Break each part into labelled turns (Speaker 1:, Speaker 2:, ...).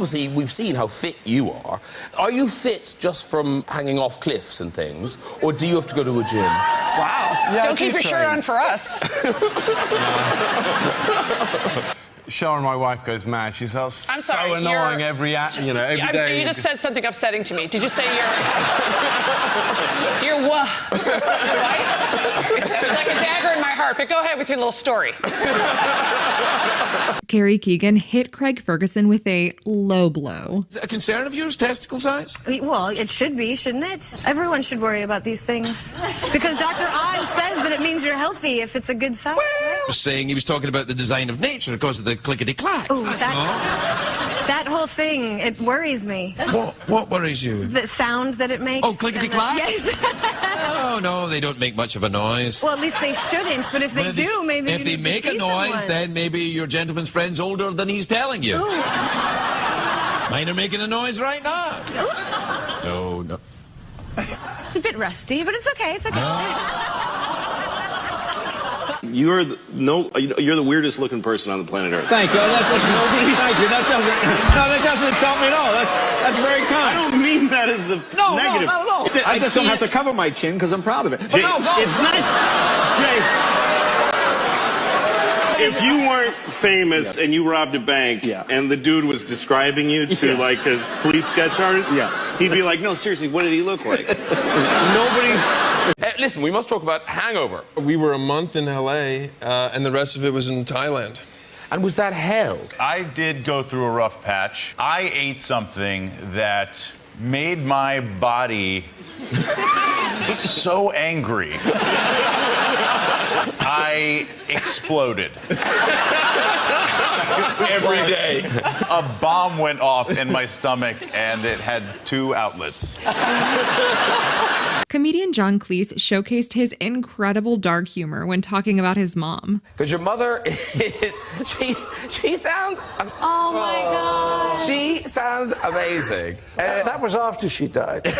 Speaker 1: obviously, we've seen how fit you are. Are you fit just from hanging off cliffs and things, or do you have to go to a gym?
Speaker 2: Wow.
Speaker 3: Yeah,
Speaker 2: Don't keep your shirt on for us.
Speaker 3: Sharon, my wife, goes mad. She's so annoying every day.
Speaker 2: You just said something upsetting to me. Did you say your wife? It's like a dagger in my heart, but go ahead with your little story.
Speaker 4: Carrie Keegan hit Craig Ferguson with a low blow.
Speaker 1: Is it a concern of yours, testicle size?
Speaker 5: Well, it should be, shouldn't it? Everyone should worry about these things. Because Dr. Oz says that it means you're healthy if it's a good size.
Speaker 1: He was talking about the design of nature because of the clickety-clacks.
Speaker 5: Oh, that whole thing, it worries me.
Speaker 1: What worries you?
Speaker 5: The sound that it makes.
Speaker 1: Oh, clickety-clack?
Speaker 5: Yes.
Speaker 1: No, they don't make much of a noise.
Speaker 5: Well, at least they shouldn't, but if they do, maybe
Speaker 1: if they make a noise, then maybe your gentleman's friend's older than he's telling you.
Speaker 5: Ooh.
Speaker 1: Mine are making a noise right now. No.
Speaker 5: It's a bit rusty, but it's okay, it's okay.
Speaker 6: You're the weirdest looking person on the planet Earth.
Speaker 7: Thank you. Thank you. That doesn't insult me at all. That's very kind.
Speaker 6: I don't mean that as a negative.
Speaker 7: No. I just don't have to cover my chin because I'm proud of it.
Speaker 6: Jay, it's not. Jay, if you weren't famous and you robbed a bank and the dude was describing you to like a police sketch artist, he'd be like, no, seriously, what did he look like? Nobody.
Speaker 1: Listen, we must talk about Hangover.
Speaker 3: We were a month in L.A., and the rest of it was in Thailand.
Speaker 1: And was that hell?
Speaker 8: I did go through a rough patch. I ate something that made my body so angry. I exploded.
Speaker 1: Every day.
Speaker 8: A bomb went off in my stomach, and it had 2 outlets.
Speaker 4: Comedian John Cleese showcased his incredible dark humor when talking about his mom.
Speaker 1: Because your mother is... She sounds...
Speaker 5: Oh, my God.
Speaker 1: She sounds amazing.
Speaker 9: That was after she died.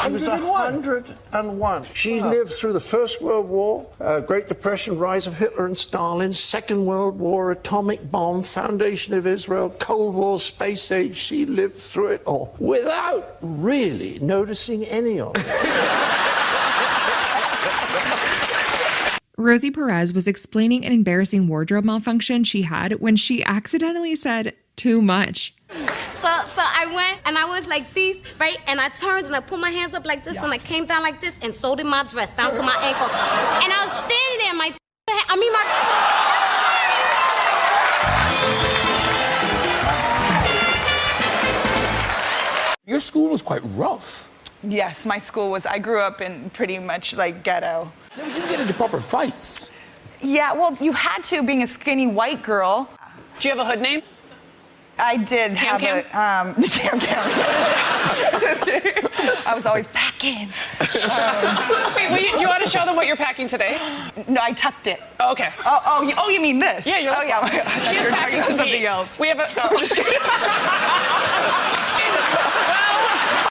Speaker 9: She was 101. She lived through the First World War, Great Depression, rise of Hitler and Stalin, Second World War, atomic bomb, foundation of Israel, Cold War, space age. She lived through it all without really noticing any of it.
Speaker 4: Rosie Perez was explaining an embarrassing wardrobe malfunction she had when she accidentally said too much.
Speaker 10: So I went and I was like this, right? And I turned and I put my hands up like this and I came down like this and so did my dress down to my ankles. And I was standing there,
Speaker 1: Your school was quite rough.
Speaker 2: Yes, my school was. I grew up in pretty much like ghetto.
Speaker 1: Now, did you get into proper fights?
Speaker 2: Yeah, well, you had to, being a skinny white girl. Do you have a hood name? I did have Cam. Cam. I was always packing. Wait, do you want to show them what you're packing today? No, I tucked it. Oh, okay. Oh, you mean this? Yeah, you're like, she's packing something else. We have a...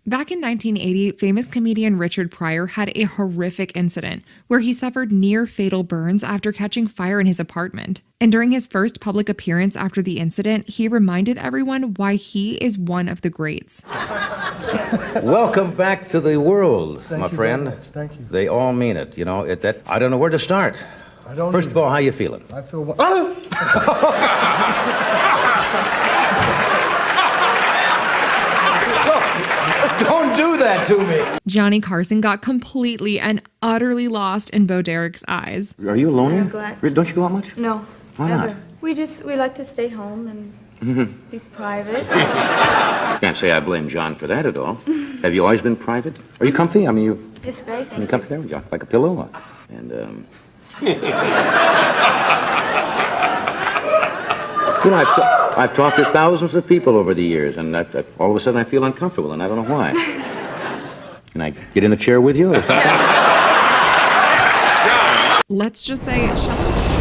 Speaker 4: Back in 1980, famous comedian Richard Pryor had a horrific incident where he suffered near-fatal burns after catching fire in his apartment. And during his first public appearance after the incident, he reminded everyone why he is one of the greats.
Speaker 11: Welcome back to the world, my friend.
Speaker 9: Thank you.
Speaker 11: They all mean it. You know, I don't know where to start. First of all, how you feeling?
Speaker 9: I feel...
Speaker 11: Don't do that to me.
Speaker 4: Johnny Carson got completely and utterly lost in Bo Derek's eyes.
Speaker 11: Are you alone?
Speaker 12: I'm glad.
Speaker 11: Don't you go out much?
Speaker 12: No.
Speaker 11: Why
Speaker 12: never.
Speaker 11: not?
Speaker 12: We like to stay home and be private.
Speaker 11: Can't say I blame John for that at all. Have you always been private? Are you comfy? I mean,
Speaker 12: It's very
Speaker 11: you comfy there? Yeah, like a pillow? And, You know, I've talked to thousands of people over the years, and all of a sudden I feel uncomfortable, and I don't know why. Can I get in a chair with you?
Speaker 4: Let's just say, shut up.